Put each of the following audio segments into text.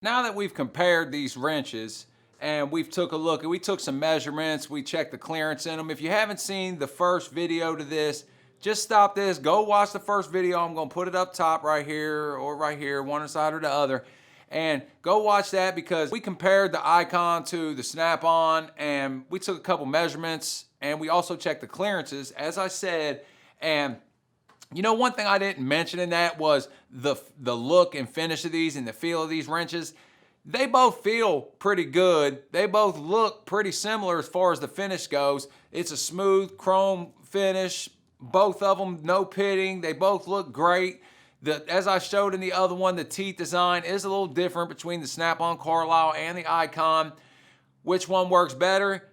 Now that we've compared these wrenches and we took some measurements, we checked the clearance in them. If you haven't seen the first video to this, just stop this, go watch the first video. I'm gonna put it up top right here or right here, one side or the other. And go watch that because we compared the Icon to the Snap-on and we took a couple measurements and we also checked the clearances, as I said. And you know, one thing I didn't mention in that was the look and finish of these and the feel of these wrenches. They both feel pretty good. They both look pretty similar as far as the finish goes. It's a smooth chrome finish. Both of them, no pitting. They both look great. As I showed in the other one, the teeth design is a little different between the Snap-on Carlyle and the Icon. Which one works better?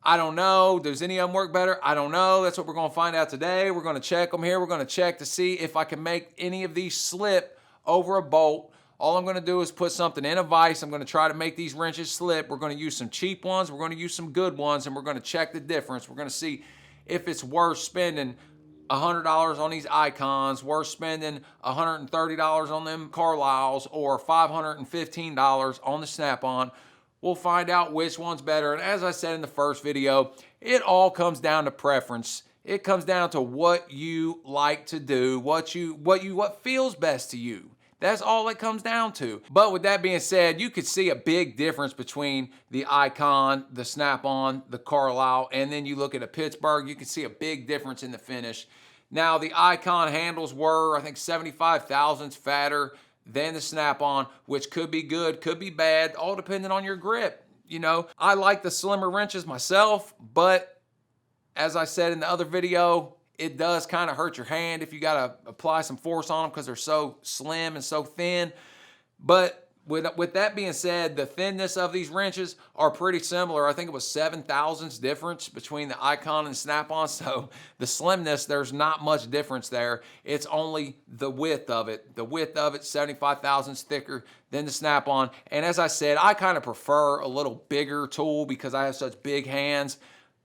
I don't know. Does any of them work better? I don't know. That's what we're going to find out today. We're going to check them here. We're going to check to see if I can make any of these slip over a bolt. All I'm going to do is put something in a vise. I'm going to try to make these wrenches slip. We're going to use some cheap ones. We're going to use some good ones, and we're going to check the difference. We're going to see if it's worth spending $100 on these Icons, worth spending $130 on them Carlyles, or $515 on the Snap-on. We'll find out which one's better. And as I said in the first video, it all comes down to preference. It comes down to what you like to do, what feels best to you. That's all it comes down to. But with that being said, you could see a big difference between the Icon, the Snap-on, the Carlyle, and then you look at a Pittsburgh, you can see a big difference in the finish. Now, the Icon handles were, I think, 75 thousandths fatter than the Snap-on, which could be good, could be bad, all depending on your grip. You know, I like the slimmer wrenches myself, but as I said in the other video, it does kind of hurt your hand if you got to apply some force on them because they're so slim and so thin. But with that being said, the thinness of these wrenches are pretty similar. I think it was 7 thousandths difference between the Icon and Snap-on. So the slimness, there's not much difference there. It's only the width of it. The width of it, 75 thousandths thicker than the Snap-on. And as I said, I kind of prefer a little bigger tool because I have such big hands.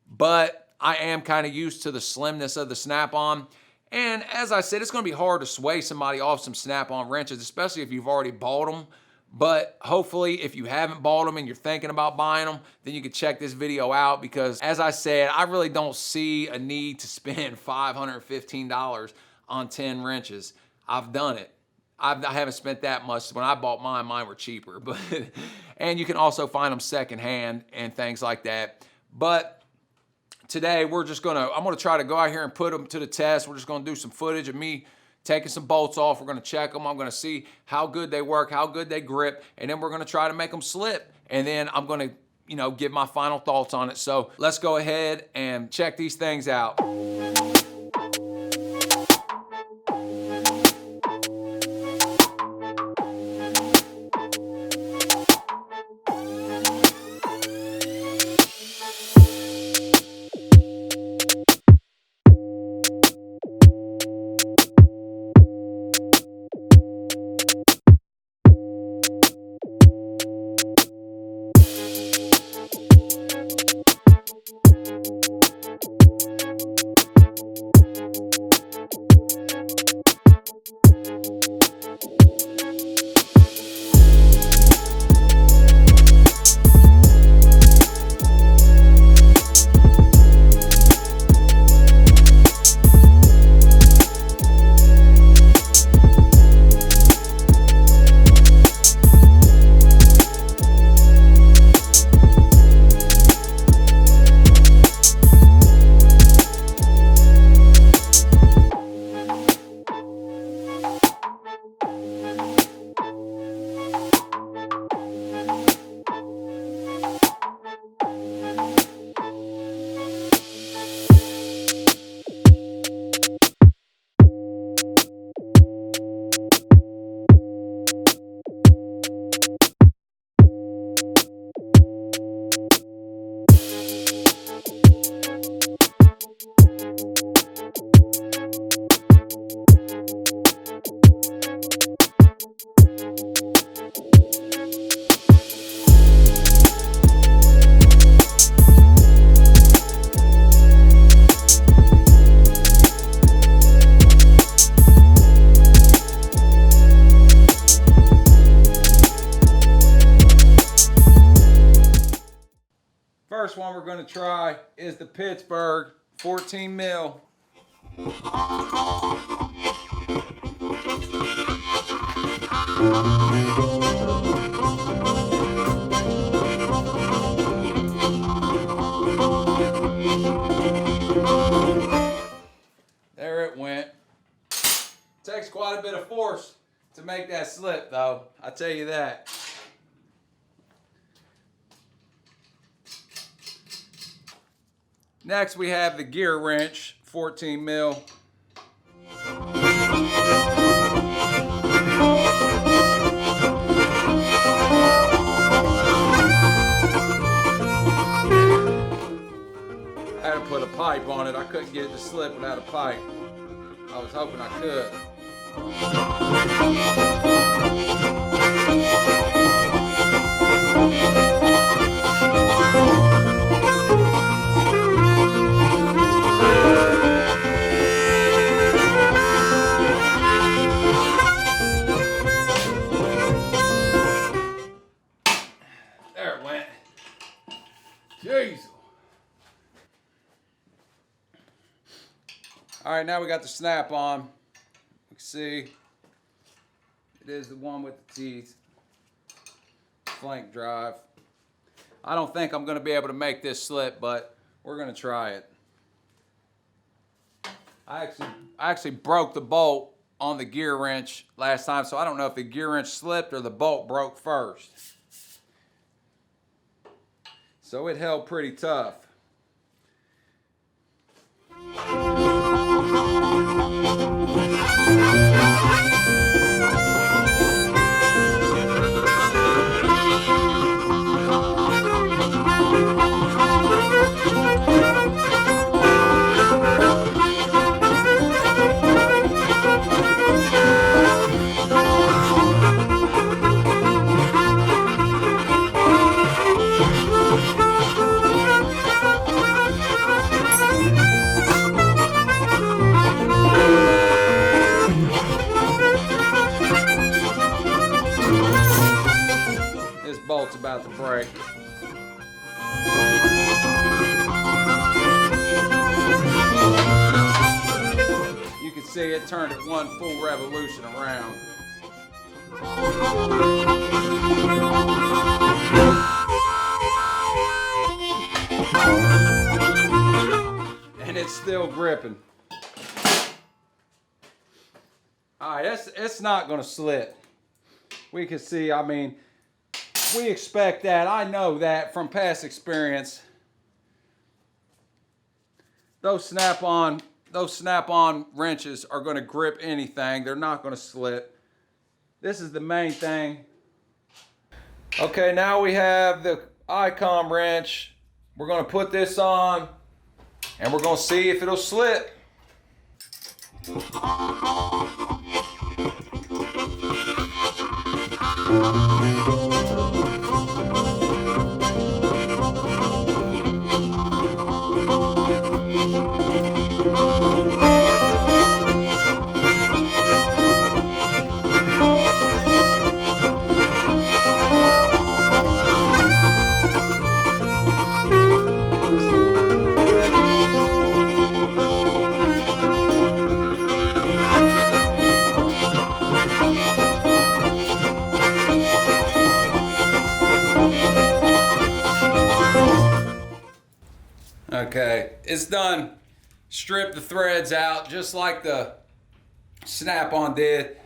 But I am kind of used to the slimness of the Snap-on. And as I said, it's going to be hard to sway somebody off some Snap-on wrenches, especially if you've already bought them. But hopefully, if you haven't bought them and you're thinking about buying them, then you can check this video out because, as I said, I really don't see a need to spend $515 on 10 wrenches. I've done it. I haven't spent that much. When I bought mine were cheaper. But and you can also find them secondhand and things like that. But today, I'm going to try to go out here and put them to the test. We're just going to do some footage of me taking some bolts off. We're going to check them. I'm going to see how good they work, how good they grip, and then we're going to try to make them slip. And then I'm going to, give my final thoughts on it. So let's go ahead and check these things out. first one we're going to try is the Pittsburgh 14 mil. There it went. Takes quite a bit of force to make that slip, though. I tell you that. Next we have the Gearwrench 14 mil. I had to put a pipe on it. I couldn't get it to slip without a pipe. I was hoping I could. There it went. Jeez. All right, now we got the snap on. You can see it is the one with the teeth. Flank drive. I don't think I'm going to be able to make this slip, but we're going to try it. I actually broke the bolt on the gear wrench last time, so I don't know if the gear wrench slipped or the bolt broke first. So it held pretty tough. Bolt's about to break. You can see it turned it one full revolution around. And it's still gripping. Alright, it's not going to slip. We can see, I mean, we expect that. I know that from past experience. Those snap-on wrenches are going to grip anything. They're not going to slip. This is the main thing. Okay, now we have the Icom wrench. We're going to put this on and we're going to see if it'll slip. Okay, it's done. Strip the threads out just like the snap-on did.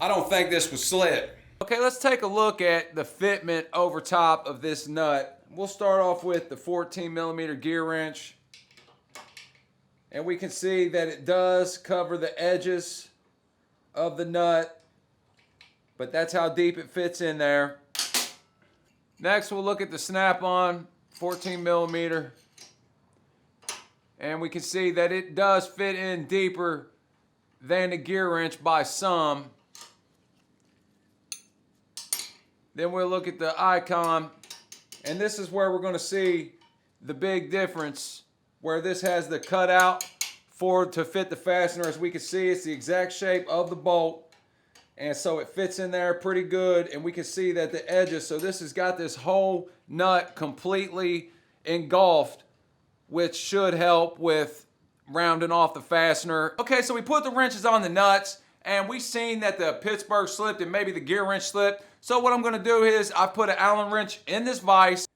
I don't think this would slip. Okay, let's take a look at the fitment over top of this nut. We'll start off with the 14mm gear wrench. And we can see that it does cover the edges of the nut, but that's how deep it fits in there. Next, we'll look at the snap-on 14mm. And we can see that it does fit in deeper than the gear wrench by some. Then we'll look at the Icom, and this is where we're going to see the big difference, where this has the cutout to fit the fastener. As we can see, it's the exact shape of the bolt. And so it fits in there pretty good, and we can see that the edges, so this has got this whole nut completely engulfed, which should help with rounding off the fastener. Okay, so we put the wrenches on the nuts, and we've seen that the Pittsburgh slipped and maybe the gear wrench slipped. So what I'm gonna do is I've put an Allen wrench in this vise.